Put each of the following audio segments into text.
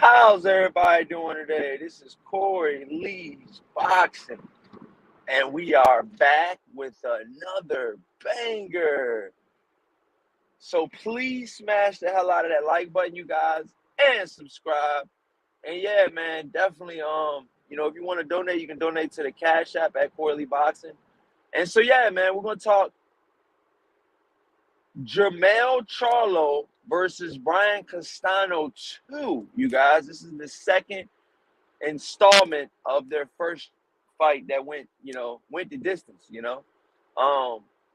How's everybody doing today? This is Corey Lee's Boxing, and we are back with another banger. So please smash the hell out of that like button, you guys, and subscribe. And yeah, man, definitely, if you want to donate, you can donate to the Cash App at Corey Lee Boxing. And so yeah, man, we're gonna talk Jermell Charlo versus Brian Castano 2, you guys. This is the second installment of their first fight that went the distance.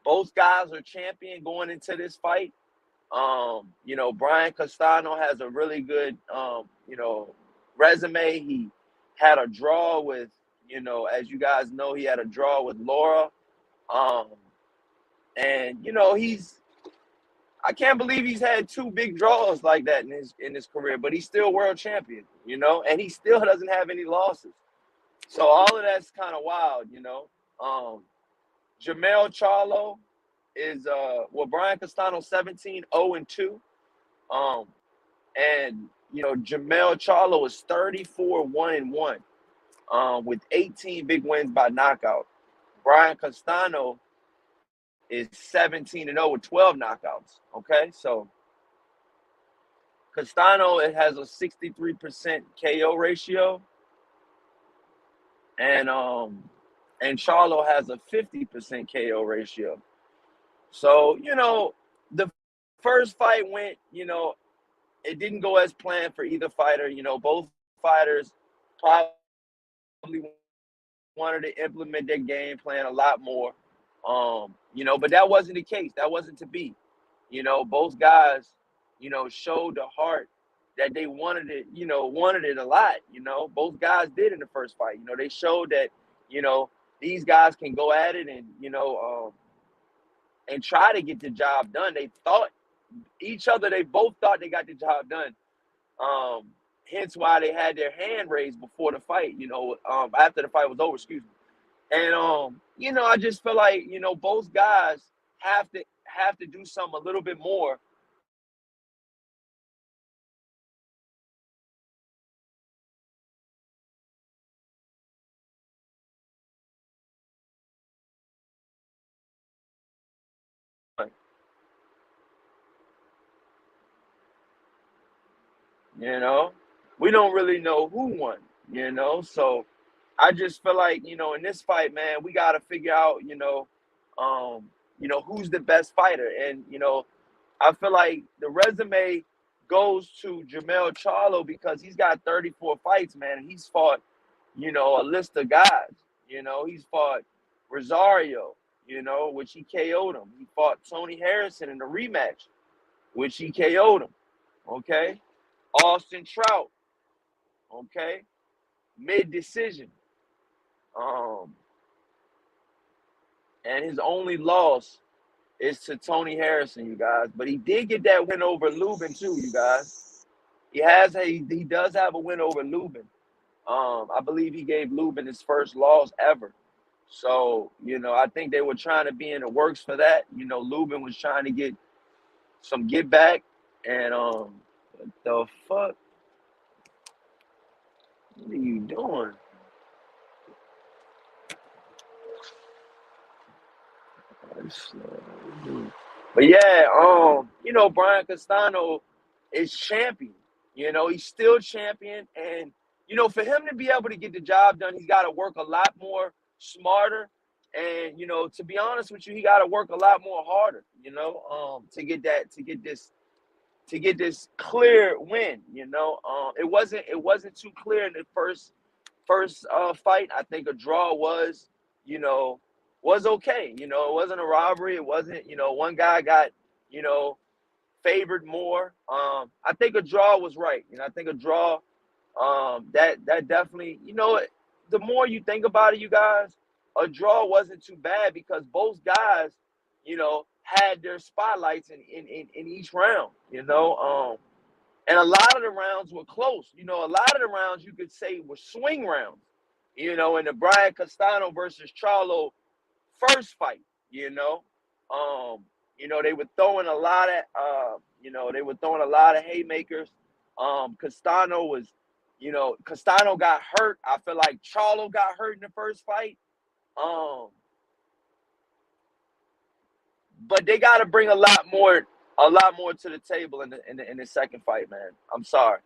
Both guys are champion going into this fight. Brian Castano has a really good resume. He had a draw with, as you guys know, he had a draw with Laura. Um, and he's I can't believe he's had two big draws like that in his career, but he's still world champion, and he still doesn't have any losses. So all of that's kind of wild. Jermell Charlo is Brian Castano 17-0-2. Um and Jermell Charlo is 34-1-1 with 18 big wins by knockout. Brian Castano is 17-0 with 12 knockouts. Okay, so Castano, it has a 63% KO ratio, and Charlo has a 50% KO ratio. So, the first fight went, it didn't go as planned for either fighter. Both fighters probably wanted to implement their game plan a lot more. But that wasn't the case. That wasn't to be. Both guys, showed the heart that they wanted it a lot. Both guys did in the first fight. They showed that, these guys can go at it and try to get the job done. They both thought they got the job done. Um, Hence why they had their hand raised before the fight, after the fight was over, excuse me. And I just feel like, both guys have to do something a little bit more. You know, we don't really know who won. So I just feel like, in this fight, man, we got to figure out, who's the best fighter. And, I feel like the resume goes to Jermell Charlo because he's got 34 fights, man. And he's fought, a list of guys. He's fought Rosario, which he KO'd him. He fought Tony Harrison in the rematch, which he KO'd him. Okay. Austin Trout, okay, mid decision. Um, and his only loss is to Tony Harrison, you guys. But he did get that win over Lubin too, you guys. He does have a win over Lubin. I believe he gave Lubin his first loss ever. So, I think they were trying to be in the works for that. Lubin was trying to get some get back. And what the fuck? What are you doing? But yeah, Brian Castano is champion. He's still champion, and for him to be able to get the job done, he's got to work a lot more smarter, and to be honest with you, he got to work a lot more harder. To get this clear win. It wasn't too clear in the first fight. I think a draw you know, was okay. It wasn't a robbery. It wasn't, one guy got, you know, favored more. I think a draw was right. I think a draw, that definitely, the more you think about it, you guys, a draw wasn't too bad because both guys, had their spotlights in each round, and a lot of the rounds were close. A lot of the rounds you could say were swing rounds, in the Brian Castano versus Charlo first fight, you know. They were throwing a lot of haymakers. Castano was, Castano got hurt. I feel like Charlo got hurt in the first fight. Um, but they got to bring a lot more to the table in the second fight, man. I'm sorry.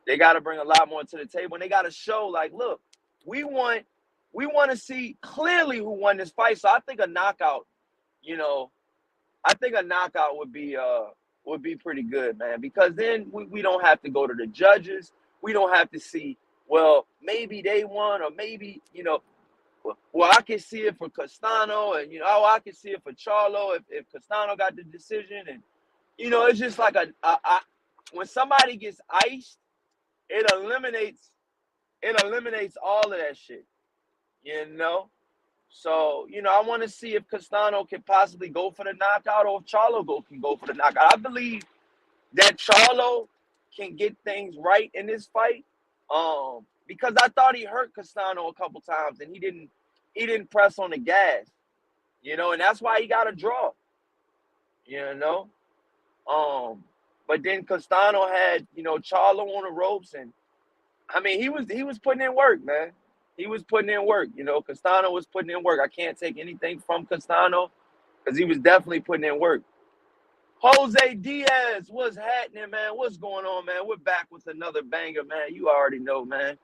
They got to bring a lot more to the table, and they got to show, like, look, we want to see clearly who won this fight. So I think a knockout, you know, I think a knockout would be pretty good, man, because then we don't have to go to the judges. We don't have to see, well, maybe they won, or maybe, well, I can see it for Castano, and I can see it for Charlo if Castano got the decision, and it's just like when somebody gets iced, it eliminates all of that shit, you know. So I want to see if Castano can possibly go for the knockout, or if Charlo can go for the knockout. I believe that Charlo can get things right in this fight, because I thought he hurt Castano a couple times, and he didn't press on the gas, and that's why he got a draw, you know. But then Castano had Charlo on the ropes, and I mean he was putting in work, man. He was putting in work, Castano was putting in work. I can't take anything from Castano because he was definitely putting in work. Jose Diaz, what's happening, man? What's going on, man? We're back with another banger, man. You already know, man.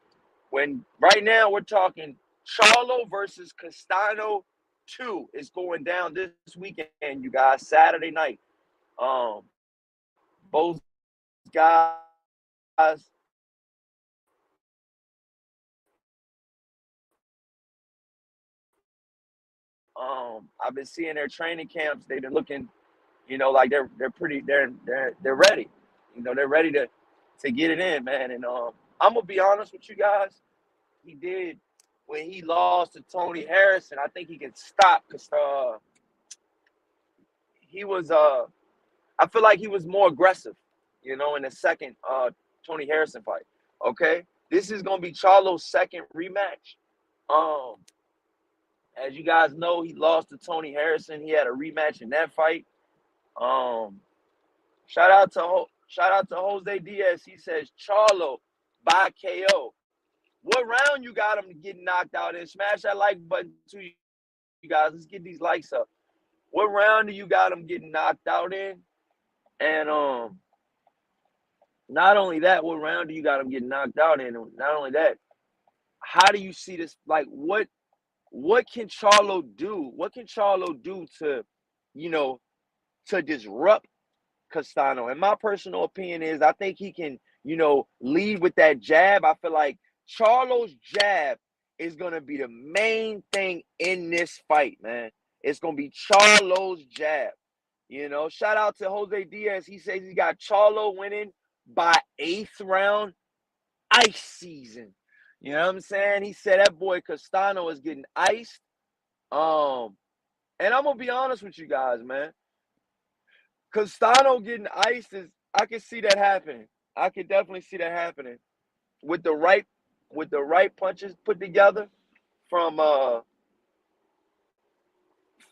When right now we're talking Charlo versus Castano 2 is going down this weekend, you guys, Saturday night. Both guys, I've been seeing their training camps. They've been looking, like they're ready. They're ready to get it in, man. And I'm gonna be honest with you guys. He did when he lost to Tony Harrison. I think he can stop because he was I feel like he was more aggressive, in the second Tony Harrison fight. Okay, this is gonna be Charlo's second rematch. Um, as you guys know, he lost to Tony Harrison. He had a rematch in that fight. Um, shout out to Jose Diaz. He says Charlo by KO. What round you got him getting knocked out in? Smash that like button too, you guys. Let's get these likes up. What round do you got him getting knocked out in? And not only that, what round do you got him getting knocked out in? And not only that, how do you see this? Like, what can Charlo do? What can Charlo do to, to disrupt Castano? And my personal opinion is I think he can, lead with that jab. I feel like Charlo's jab is going to be the main thing in this fight, man. It's going to be Charlo's jab. Shout out to Jose Diaz. He says he got Charlo winning by 8th round, ice season. You know what I'm saying? He said that boy Castano is getting iced. And I'm going to be honest with you guys, man. Castano getting iced I can see that happening. I can definitely see that happening with the right punches put together from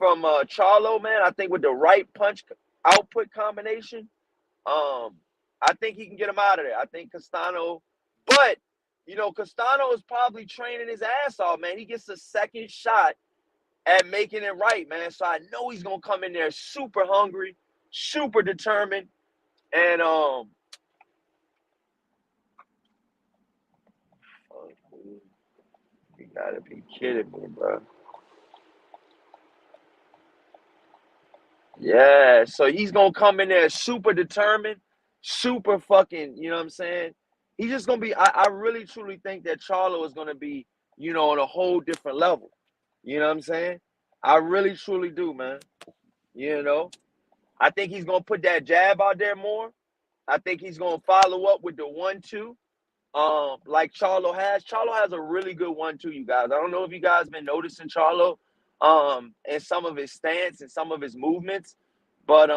Charlo, man. I think with the right punch output combination, I think he can get him out of there. I think Castano, but Castano is probably training his ass off, man. He gets a second shot at making it right, man. So I know he's gonna come in there super hungry, super determined, and you gotta be kidding me, bro. Yeah, so he's gonna come in there super determined, super fucking, you know what I'm saying? He's just gonna be, I really truly think that Charlo is gonna be, on a whole different level. You know what I'm saying? I really truly do, man. You know, I think he's gonna put that jab out there more. I think he's gonna follow up with the 1-2. Like Charlo has. Charlo has a really good 1-2, you guys. I don't know if you guys been noticing Charlo and some of his stance and some of his movements, but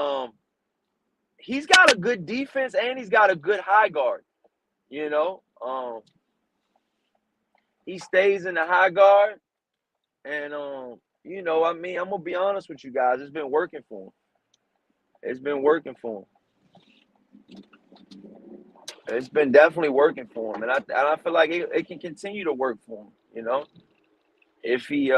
he's got a good defense and he's got a good high guard. You know, he stays in the high guard, and I mean, I'm gonna be honest with you guys. It's been working for him. It's been working for him. It's been definitely working for him, and I feel like it can continue to work for him. If he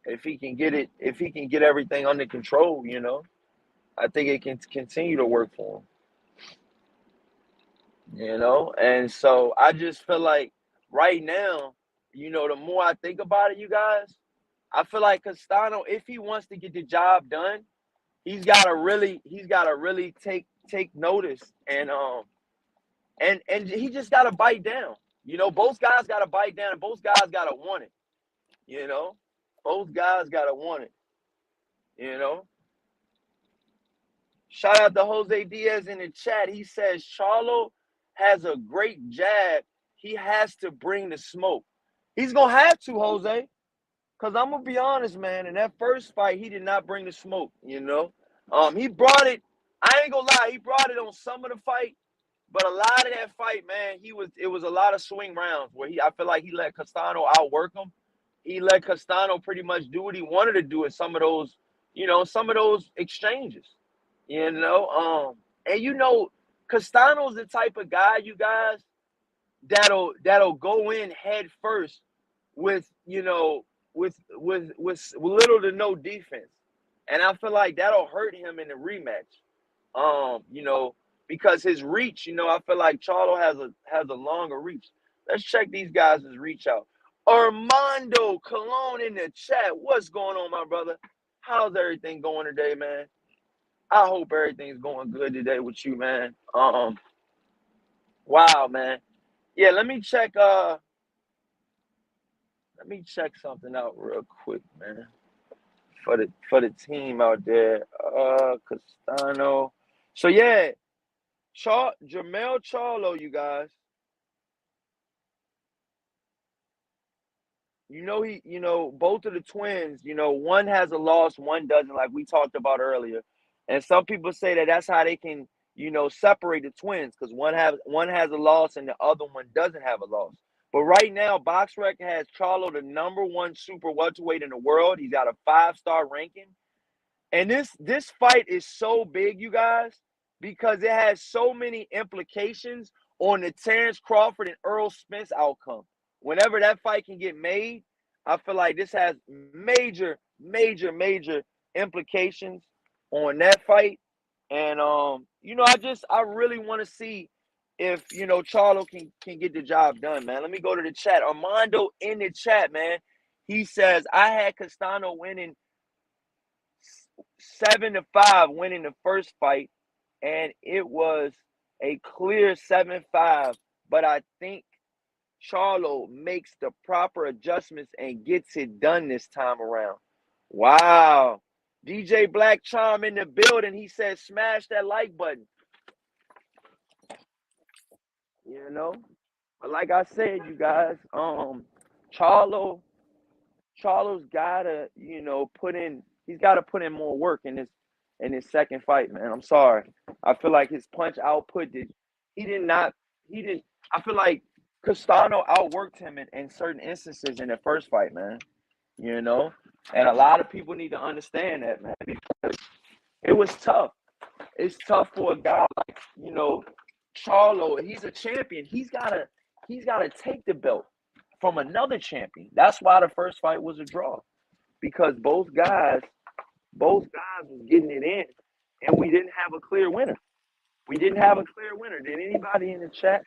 if he can get everything under control, I think it can continue to work for him. And so I just feel like right now, the more I think about it, you guys, I feel like Castano, if he wants to get the job done, he's gotta really take notice and he just gotta bite down. Both guys gotta bite down and both guys gotta want it. You know, both guys gotta want it. You know. Shout out to Jose Diaz in the chat. He says Charlo has a great jab. He has to bring the smoke. He's gonna have to, Jose. Cause I'm gonna be honest, man. In that first fight, he did not bring the smoke. He brought it. I ain't gonna lie. He brought it on some of the fight, but a lot of that fight, man, it was a lot of swing rounds where I feel like he let Castano outwork him. He let Castano pretty much do what he wanted to do in some of those exchanges. And Castano's the type of guy, you guys, that'll go in head first with with little to no defense. And I feel like that'll hurt him in the rematch. Because his reach, I feel like Charlo has a longer reach. Let's check these guys' reach out. Armando Colon in the chat. What's going on, my brother? How's everything going today, man? I hope everything's going good today with you, man. Wow, man. Yeah, let me check something out real quick, man. For the team out there. Castano. So yeah, Jermell Charlo, you guys. Both of the twins, one has a loss, one doesn't, like we talked about earlier. And some people say that that's how they can, separate the twins, because one has a loss and the other one doesn't have a loss. But right now, BoxRec has Charlo the #1 super welterweight in the world. He's got a 5-star ranking. And this fight is so big, you guys, because it has so many implications on the Terrence Crawford and Errol Spence outcome. Whenever that fight can get made, I feel like this has major, major, major implications on that fight. And I really want to see if Charlo can get the job done, man. Let me go to the chat. Armando in the chat, man. He says I had Castano winning 7-5, winning the first fight, and it was a clear 7-5. But I think Charlo makes the proper adjustments and gets it done this time around. Wow. DJ Black Charm in the building. He says, smash that like button. But like I said, you guys, Charlo's gotta, he's gotta put in more work in his second fight, man. I'm sorry. I feel like his punch output I feel like Castano outworked him in certain instances in the first fight, man. And a lot of people need to understand that, man, because it was tough. It's tough for a guy like, Charlo. He's a champion. He's gotta take the belt from another champion. That's why the first fight was a draw, because both guys was getting it in, and we didn't have a clear winner. Did anybody in the chat?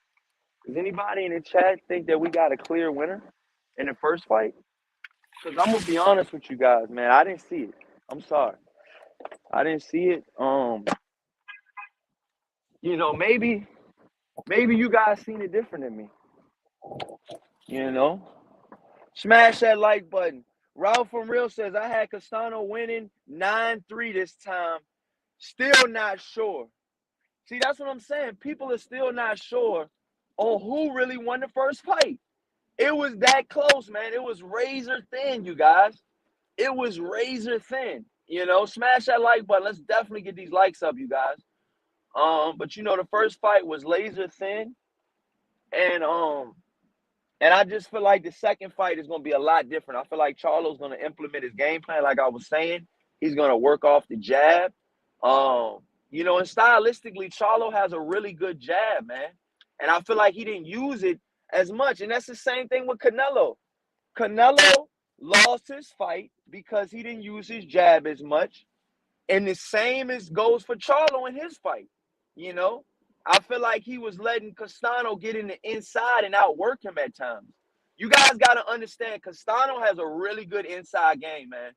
Does anybody in the chat think that we got a clear winner in the first fight? Because I'm gonna be honest with you guys, man. I didn't see it. I'm sorry. I didn't see it. Maybe you guys seen it different than me. Smash that like button. Ralph from Real says I had Castano winning 9-3 this time. Still not sure. See, that's what I'm saying. People are still not sure on who really won the first fight. It was that close, man. It was razor thin, you guys. It was razor thin. Smash that like button. Let's definitely get these likes up, you guys. But the first fight was laser thin, and I just feel like the second fight is gonna be a lot different. I feel like Charlo's gonna implement his game plan, like I was saying. He's gonna work off the jab. You know, and stylistically, Charlo has a really good jab, man. And I feel like he didn't use it as much. And that's the same thing with Canelo. Canelo lost his fight because he didn't use his jab as much. And the same as goes for Charlo in his fight. You know, I feel like he was letting Castano get in the inside and outwork him at times. You guys got to understand, Castano has a really good inside game, man.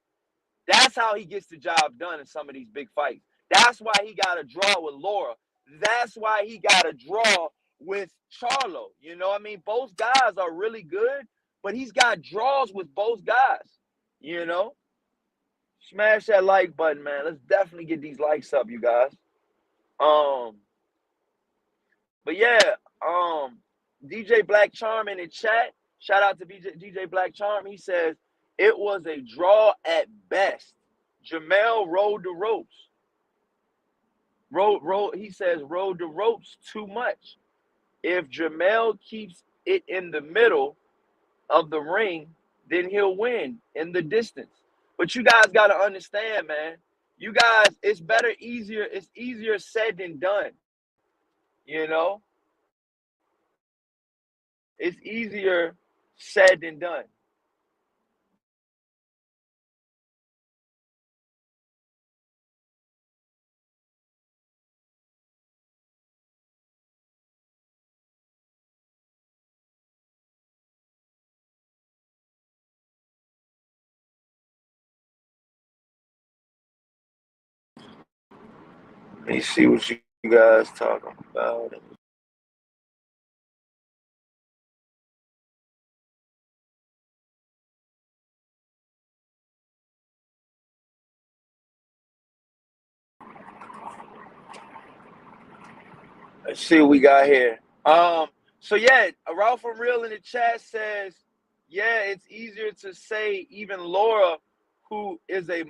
That's how he gets the job done in some of these big fights. That's why he got a draw with Laura. That's why he got a draw with Charlo. You know what I mean? Both guys are really good, but he's got draws with both guys. You know? Smash that like button, man. Let's definitely get these likes up, you guys. Um, but yeah, DJ Black Charm in the chat. Shout out to DJ Black Charm. He says it was a draw at best. Jermell rode the ropes. He says rode the ropes too much. If Jermell keeps it in the middle of the ring, then he'll win in the distance. But you guys got to understand, man. You guys, it's easier said than done. You know? It's easier said than done. Let me see what you guys talking about. Let's see what we got here. So yeah, Ralph from Real in the chat says, yeah, it's easier to say even Laura, who is a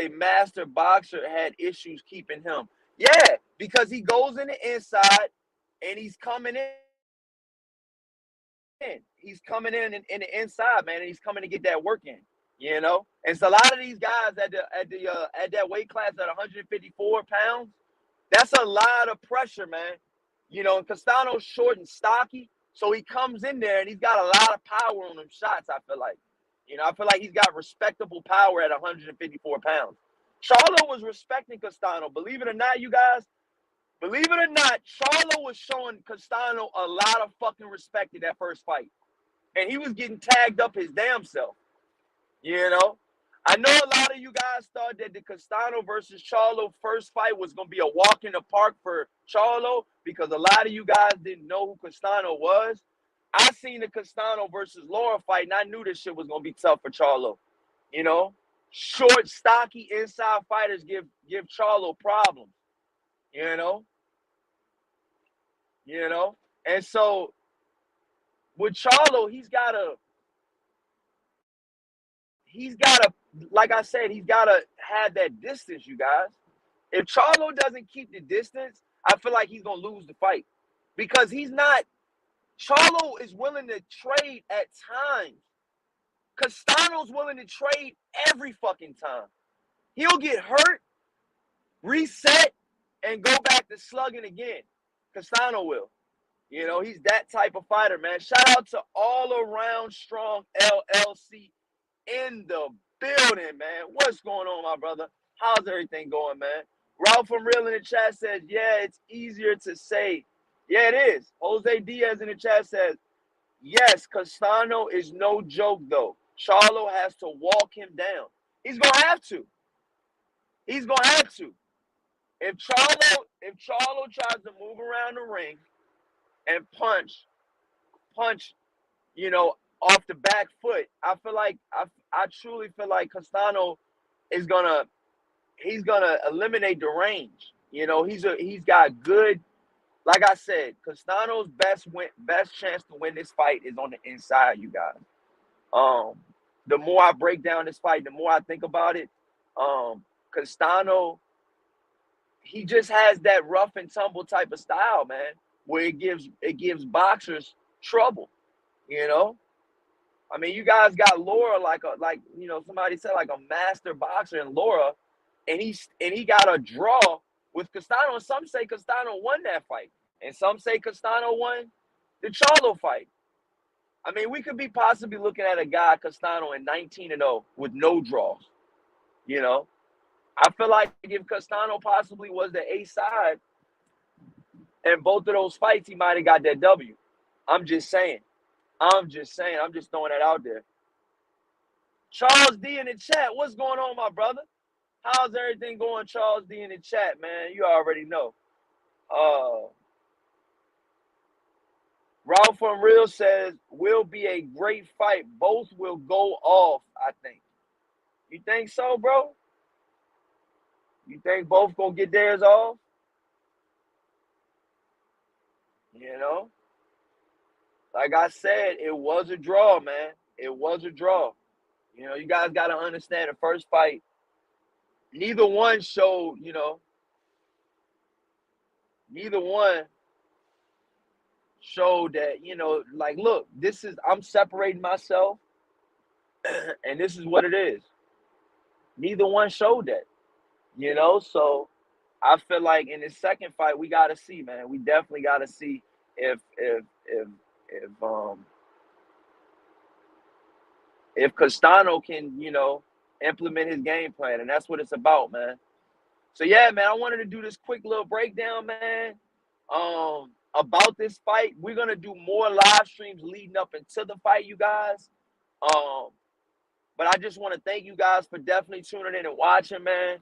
master boxer, had issues keeping him. Yeah, because he goes in the inside and he's coming in. He's coming in the inside, man, and he's coming to get that work in. You know, and so a lot of these guys at that weight class at 154 pounds, that's a lot of pressure, man. You know, and Castano's short and stocky, so he comes in there and he's got a lot of power on them shots, I feel like. You know, I feel like he's got respectable power at 154 pounds. Charlo was respecting Castano. Believe it or not, you guys, believe it or not, Charlo was showing Castano a lot of fucking respect in that first fight. And he was getting tagged up his damn self. You know? I know a lot of you guys thought that the Castano versus Charlo first fight was going to be a walk in the park for Charlo because a lot of you guys didn't know who Castano was. I seen the Castano versus Laura fight, and I knew this shit was going to be tough for Charlo. You know? Short, stocky, inside fighters give Charlo problems. You know? You know? And so, with Charlo, he's got to, like I said, he's got to have that distance, you guys. If Charlo doesn't keep the distance, I feel like he's going to lose the fight because Charlo is willing to trade at times. Castano's willing to trade every fucking time. He'll get hurt, reset, and go back to slugging again. Castano will. You know, he's that type of fighter, man. Shout out to All Around Strong LLC in the building, man. What's going on, my brother? How's everything going, man? Ralph from Real in the chat says, yeah, it's easier to say. Yeah, it is. Jose Diaz in the chat says, yes, Castano is no joke, though. Charlo has to walk him down. He's going to have to. He's going to have to. If Charlo tries to move around the ring and punch, you know, off the back foot, I feel like I truly feel like Castano is he's gonna eliminate the range. You know, he's got good, like I said, Castano's best chance to win this fight is on the inside, you guys. The more I break down this fight, the more I think about it. Castano, he just has that rough and tumble type of style, man, where it gives boxers trouble. You know, I mean, you guys got Laura like you know, somebody said like a master boxer in Laura, and he got a draw with Castano, and some say Castano won that fight, and some say Castano won the Charlo fight. I mean, we could be possibly looking at a guy, Castano, in 19-0 with no draws. You know, I feel like if Castano possibly was the A side in both of those fights, he might have got that W. I'm just saying. I'm just saying. I'm just throwing that out there. Charles D in the chat. What's going on, my brother? How's everything going, Charles D in the chat, man? You already know. Ralph from Real says, will be a great fight. Both will go off, I think. You think so, bro? You think both gonna get theirs off? You know? Like I said, it was a draw, man. It was a draw. You know, you guys got to understand the first fight, neither one showed, neither one showed that, like, look, I'm separating myself and this is what it is. Neither one showed that, so I feel like in this second fight, we got to see, man. We definitely got to see if Castano can, implement his game plan, and that's what it's about, man. So yeah, man, I wanted to do this quick little breakdown, man, about this fight. We're gonna do more live streams leading up into the fight, you guys. But I just want to thank you guys for definitely tuning in and watching, man.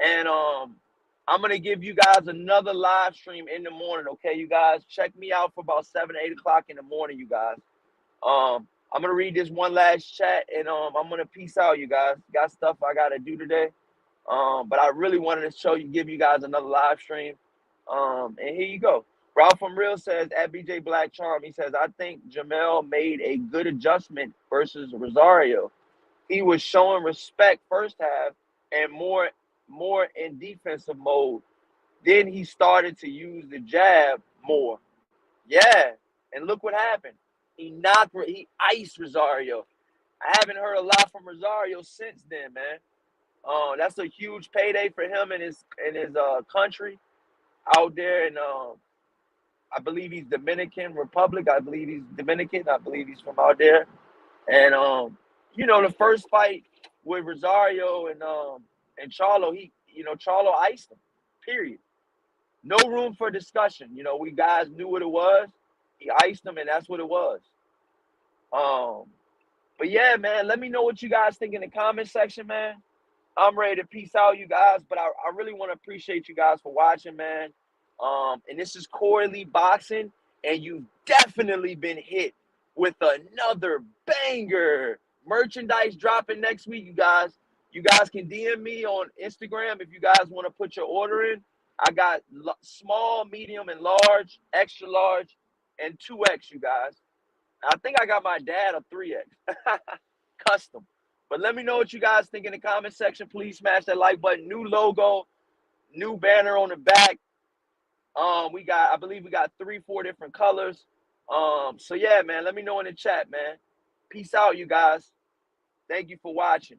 And I'm gonna give you guys another live stream in the morning, okay, you guys? Check me out for about 7 or 8 o'clock in the morning, you guys. I'm gonna read this one last chat, and I'm gonna peace out, you guys. Got stuff I gotta do today. But I really wanted to give you guys another live stream. And here you go. Ralph from Real says, at BJ Black Charm, he says, I think Jermell made a good adjustment versus Rosario. He was showing respect first half and more in defensive mode. Then he started to use the jab more. Yeah. And look what happened. He iced Rosario. I haven't heard a lot from Rosario since then, man. That's a huge payday for him and his country out there, and I believe he's Dominican Republic. I believe he's Dominican. I believe he's from out there. And the first fight with Rosario and Charlo, Charlo iced him. Period. No room for discussion. We guys knew what it was. He iced him, and that's what it was. But yeah, man, let me know what you guys think in the comment section, man. I'm ready to peace out, you guys, but I really want to appreciate you guys for watching, man. And this is Corey Lee Boxing, and you've definitely been hit with another banger. Merchandise dropping next week, you guys. You guys can DM me on Instagram if you guys want to put your order in. I got small, medium, and large, extra large, and 2X, you guys. I think I got my dad a 3X. Custom. But let me know what you guys think in the comment section. Please smash that like button. New logo, new banner on the back. I believe we got 3-4 different colors. So yeah, man, let me know in the chat, man. Peace out, you guys. Thank you for watching.